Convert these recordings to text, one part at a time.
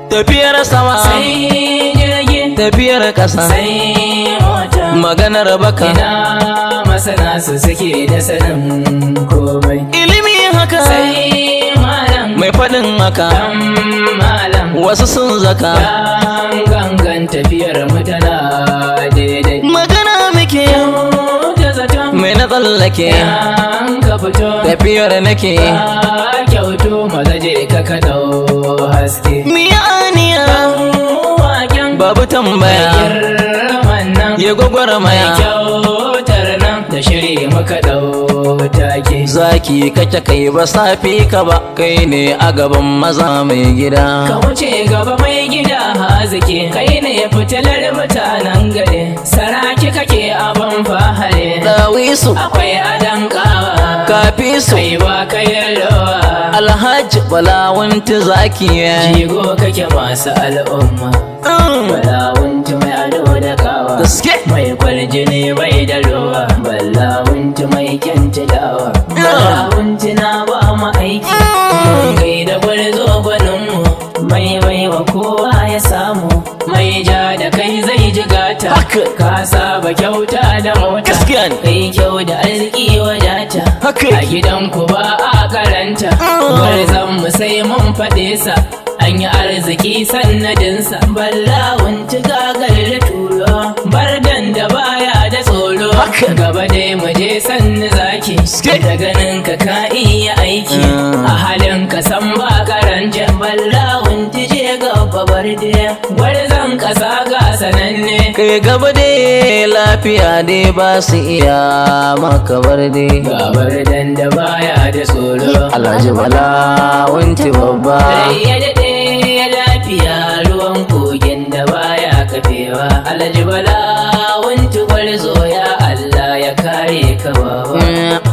tafiyar sama sai jirgi, tafiyar ƙasa sai mota. maganar baka Ina masana su suke da sanin komai. ilimi haka Sai malam, mai faɗin haka dan malam, wasu sun zaka dan gangan tafiyar mu tana daidai. magana muke Da zaton mai na tsallake yan ka fito, tafiyar nake ka kyautu maza je ka dau haske. miya aniya Waken babu tambaya girman nan, ya gwagwarmaya kyautar nan da shiri muka dau take. zaki kake kai ba safi ka ba kai ne a gaban maza mai gida Ka wuce gaba mai gida haziki, kai ne fitilar mutanen gari, saraki kake abin fahare. dawisu Akwai adan kawa, kafi su kai ba ka yardawa, alhaji balawunti zaki jigo kake masu al'umma. Balawunti mai ado da kawa, gaske mai kwaljini bai da ruwa, balawunti mai kyanta dawa. Balawunti na ba mu aiki, mun gaida gwarzo gwaninmu, mai baiwa kowa ya samu, mai ja da kai zai jigata. Haka. Ka saba kyauta da mota, Gaskiya ne. kai kyau da arziki wadata. Haka. A gidanku ba a karanta, gwarzon mu sai mun faɗe sa, an yi arziki sannadinsa. Ballawunci gagar da turo, bardan da baya da tsoro. Haka. Gaba dai mu je sanni zaki, Ske. da ganin ka ka iya aiki, a halin ka san ba karancin. Ballawunci je gaba barde, gwarzon kasa ga sananne. kai gaba dai lafiya dai ba su iya maka bar dai Gabar dan da baya da tsoro, alhaji balawunti babba rai ya daɗe lafiya ruwan kogin da baya kafewa. Alhaji Balawunti gwarzo ya Allah ya kare ka baba.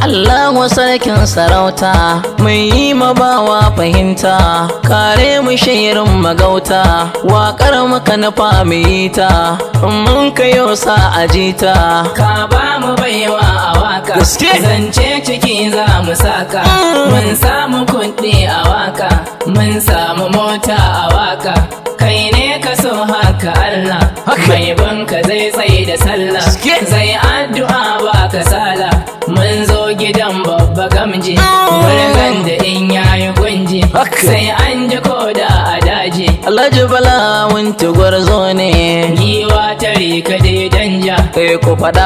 Allahu sarkin sarauta mai yi mabawa fahimta kare mu shirin magauta waƙar muka nufa mu yi ta mun kayo sa ajita Ka ba mu baiwa a waka, Gaske. zance ciki za mu saka. Mun samu kuɗi a waka, mun samu mota a waka. Kai ne ka so haka Allah, Haka. mai banka zai tsaye da sallah, Gaske. zai addu'a ba kasala. Mun zo gidan babba gamji, murgan da in yayi gunji, Haka. sai an ji koda a daji. Alhaji balawunti gwarzo ne Giwa tare ka dai danja, kai ku faɗa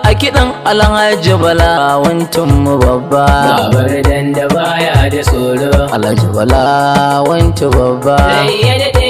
a kiɗan alhaji balawuntin mu babba gabar dan da baya da tsoro. Alhaji balawunti babba Rai ya daɗe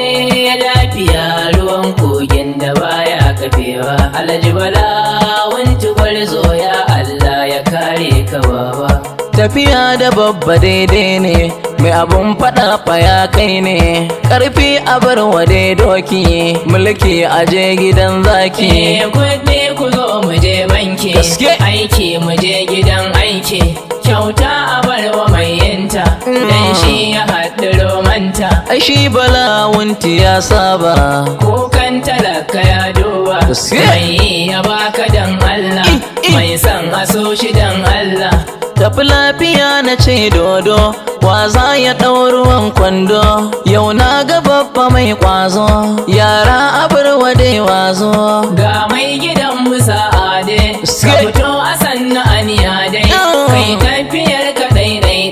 lafiya ruwan kogin da baya kafewa. Alhaji Balawunti gwarzo ya Allah ya kare ka baba. tafiya da babba daidai ne mai abun faɗa fa ya kai ne ƙarfi a bar wade doki mulki a je gidan zaki Kuɗi ku zo mu je banki, Gaske. aiki mu je gidan aiki, kyauta a bar wa mai yinta, dan shi ya haɗu romanta. ai shi balawunti ya saba Kukan talaka ya duba, Gaske. mai ya baka dan Allah, mai san aso shi dan Allah. tafi lafiya na ce dodo wa za ya ɗau ruwan kwando yau na ga babba mai ƙwazo yara abar wade wazo Ga mai gidan Musa Ade, ka Gaske. fito a sanna aniya dai, kai tafiyar ka dai,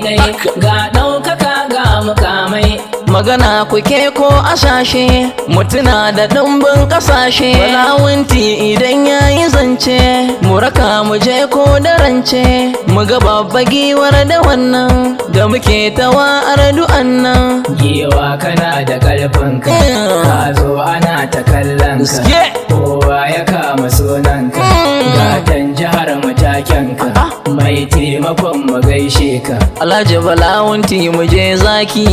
ga ɗaukaka ga mukamai. magana kuke ko asashe mutuna da ɗumbin ƙasashe balawunti idan ya yi zance mu raka mu je ko da rance mu ga babba giwar da wannan da muke tawa ardu'an nan Giwa kana da ƙarfinka, ka zo ana ta kallon ka, Gaske. kowa ya kama sunanka, gatan jihar matakenka, mai taimakon mu gaishe ka. Alhaji balawunti mu je zaki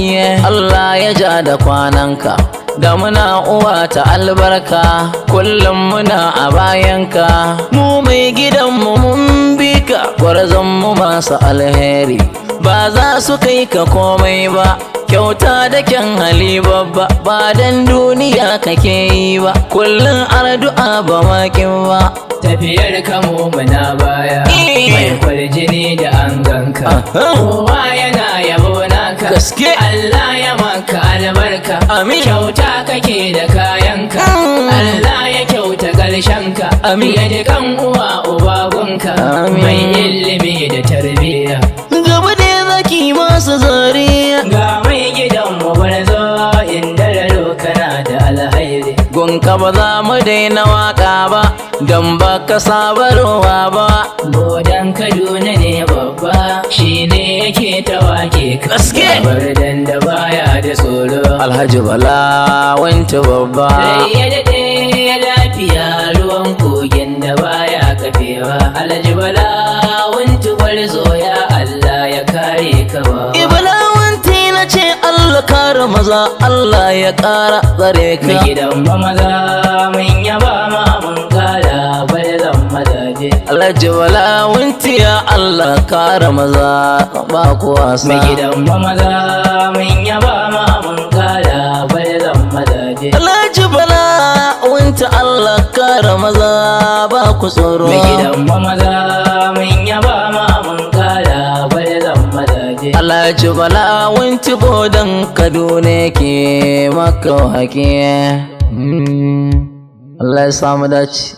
Allah ya ja da kwananka da muna uwa ta albarka kullum muna a bayanka mu mai gidanmu mun bi ka gwarzon mu masu alheri ba za su kai ka komai ba kyauta da kyan hali babba ba dan duniya kake yi ba kullum ardu'a ba makin ba Tafiyar kamo muna baya, mai kwarjini da an ganka, kowa yana yabo naka. Gaske. Allah ya maka albarka, Amin. Kyauta kake da kayanka, Allah ya kyauta ƙarshenka. Amin. Ya ji kan uwa uba gunka, Amin. mai ilimi da tarbiyya. Gaba da zaki masu zariya. Ga mai gidan mu barzo inda raro kana da alhairi. Gunka ba za mu daina waka ba, don ba ka sabarwa ba. Bodan Kaduna ne babba, shi ne yake ta wake ka. Gaske. Bardan da baya da tsoro. Alhaji Bala wanti babba. Sai ya daɗe lafiya ruwan kogin da baya kafewa. Alhaji Bala wanti gwarzo ya Allah ya kare ka ba. Ibala wanti na ce Allah kare maza, Allah ya ƙara tsare Mai ka. gidan mu maza mun yaba ma mun kara barzan mazaje. Alhaji Bala wanti ya Allah kare maza ba ku wasa. Mai gidan mu maza mun yaba ma mun kara barzan mazaje. Alhaji Bala wanti Allah kare maza ba ku tsoro. Mai gidan mu maza mun yaba ma mun kara barzan mazaje. Alhaji Bala wanti bodan Kaduna ke maka hake. Allah ya samu dace.